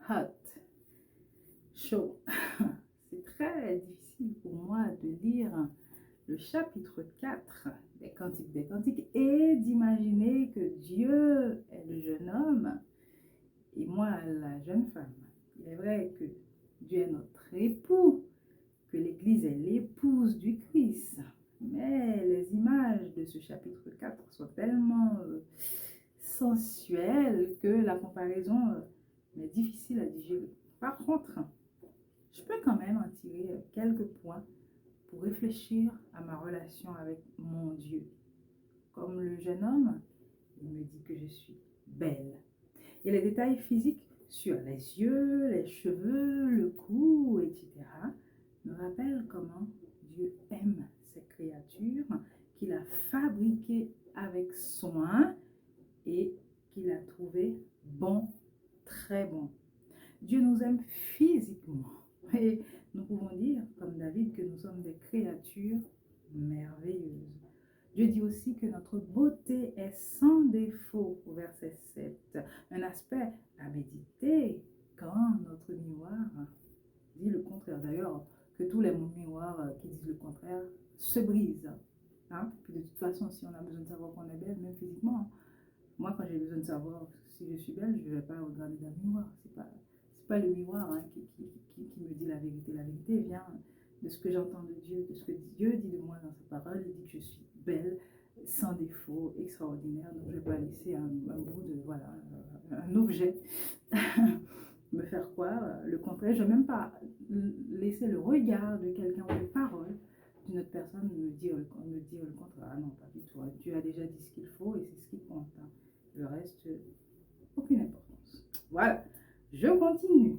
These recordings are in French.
hot, chaud. C'est très difficile pour moi de lire le chapitre 4 des Cantiques et d'imaginer que Dieu est le jeune homme et moi la jeune femme. Il est vrai que Dieu est notre époux, que l'Église est l'épouse du Christ. Mais les images de ce chapitre 4 sont tellement sensuelles que la comparaison est difficile à digérer. Par contre, je peux quand même en tirer quelques points pour réfléchir à ma relation avec mon Dieu. Comme le jeune homme, il me dit que je suis belle. Et les détails physiques sur les yeux, les cheveux, le cou, etc. me rappellent comment Dieu aime ses créatures, qu'il a fabriquées avec soin et qu'il a trouvé bon, très bon. Dieu nous aime physiquement et nous pouvons dire, comme David, que nous sommes des créatures merveilleuses. Dieu dit aussi que notre beauté est sans défaut, au verset 7. Un aspect à méditer quand notre miroir dit le contraire. D'ailleurs, que tous les miroirs qui disent le contraire se brisent. Hein? Puis de toute façon, si on a besoin de savoir qu'on est belle, même physiquement, moi, quand j'ai besoin de savoir si je suis belle, je ne vais pas regarder dans le miroir. C'est pas le miroir qui me dit la vérité. La vérité vient de ce que j'entends de Dieu, de ce que Dieu dit de moi dans sa parole. Il dit que je suis belle, sans défaut, extraordinaire. Donc, je ne vais pas laisser un bout de, voilà, un objet me faire croire le contraire. Je ne vais même pas laisser le regard de quelqu'un ou les paroles d'une autre personne me dire le contraire. Ah non, pas du tout. Dieu a déjà dit ce qu'il faut et c'est ce qui compte. Hein. Le reste, aucune importance. Voilà, je continue.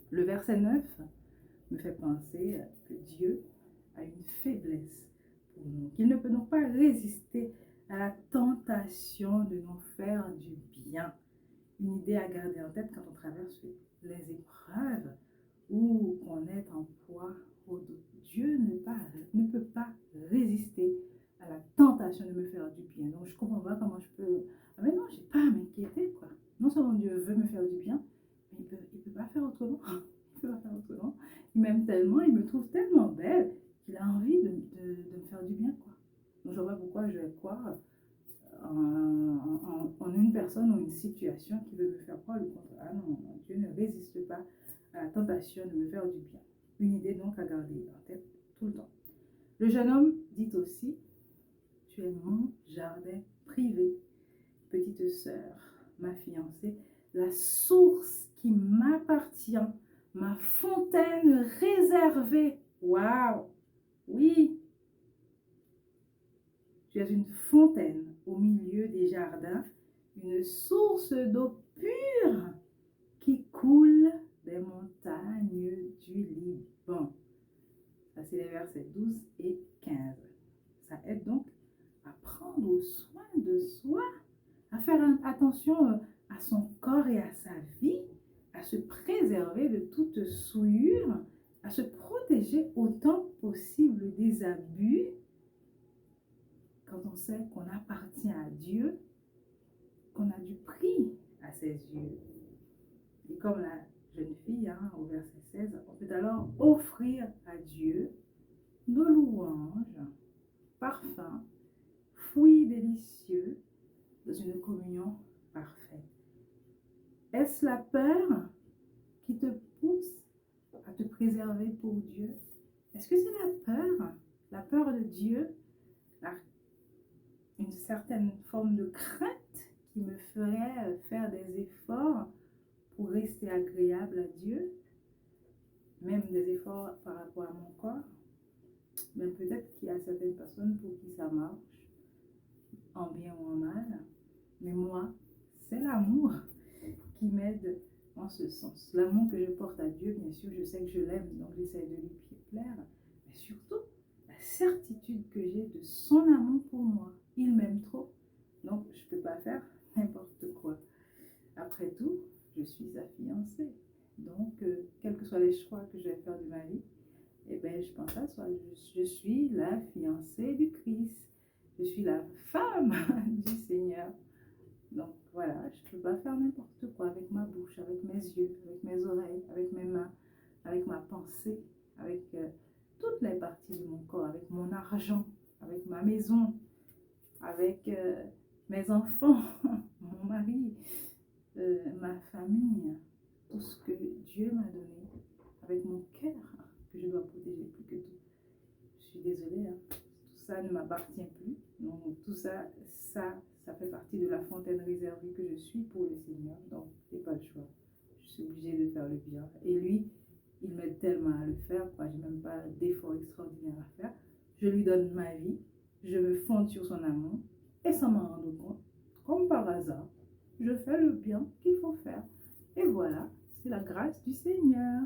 Le verset 9 me fait penser que Dieu a une faiblesse pour nous, qu'il ne peut donc pas résister à la tentation de nous faire du bien. Une idée à garder en tête quand on traverse les épreuves ou qu'on est en poids au dos. Dieu ne peut pas résister à la tentation de me faire du bien. Donc je ne comprends pas comment je peux... Ah mais non, je n'ai pas à m'inquiéter, quoi. Non seulement Dieu veut me faire du bien, mais il peut pas faire autrement. Il peut pas faire autrement. Il m'aime tellement, il me trouve tellement belle qu'il a envie de me faire du bien, quoi. Donc je ne vois pas pourquoi je vais croire en une personne ou une situation qui veut me faire croire le contraire. Ah non, Dieu ne résiste pas à la tentation de me faire du bien. Une idée donc à garder en tête tout le temps. Le jeune homme dit aussi, tu es mon jardin privé, petite sœur, ma fiancée, la source qui m'appartient, ma fontaine réservée. Waouh! Oui, tu es une fontaine au milieu des jardins, une source d'eau pure qui coule des montagnes du Liban. Ça, c'est les versets 12 et 15. Ça aide donc à prendre soin de soi, à faire attention à son corps et à sa vie, à se préserver de toute souillure, à se protéger autant possible des abus. Quand on sait qu'on appartient à Dieu, qu'on a du prix à ses yeux. Et comme la jeune fille, hein, au verset 16, on peut alors offrir à Dieu nos louanges, parfums, fruits délicieux dans une communion parfaite. Est-ce la peur qui te pousse à te préserver pour Dieu? Est-ce que c'est la peur de Dieu, une certaine forme de crainte qui me ferait faire des efforts pour rester agréable à Dieu, même des efforts par rapport à mon corps? Mais peut-être qu'il y a certaines personnes pour qui ça marche, en bien ou en mal. Mais moi, c'est l'amour qui m'aide en ce sens. L'amour que je porte à Dieu, bien sûr, je sais que je l'aime, donc j'essaie de lui plaire. Mais surtout, la certitude que j'ai de son amour pour moi. Il m'aime trop, donc je ne peux pas faire n'importe quoi. Après tout, je suis sa fiancée. Donc, quels que soient les choix que je vais faire de ma vie, eh bien, je pense à ça. Je suis la fiancée du Christ. Je suis la femme du Seigneur. Donc voilà, je ne peux pas faire n'importe quoi avec ma bouche, avec mes yeux, avec mes oreilles, avec mes mains, avec ma pensée, avec toutes les parties de mon corps, avec mon argent, avec ma maison, avec mes enfants, mon mari, ma famille, tout ce que Dieu m'a donné, avec mon cœur que je dois protéger plus que tout. Je suis désolée, hein. Tout ça ne m'appartient plus. Donc tout ça, ça fait partie de la fontaine réservée que je suis pour le Seigneur. Donc j'ai pas le choix. Je suis obligée de faire le bien. Et lui, il m'aide tellement à le faire, quoi. J'ai même pas d'effort extraordinaire à faire. Je lui donne ma vie. Je me fonde sur son amour. Et sans m'en rendre compte, comme par hasard, je fais le bien qu'il faut faire. Et voilà, c'est la grâce du Seigneur.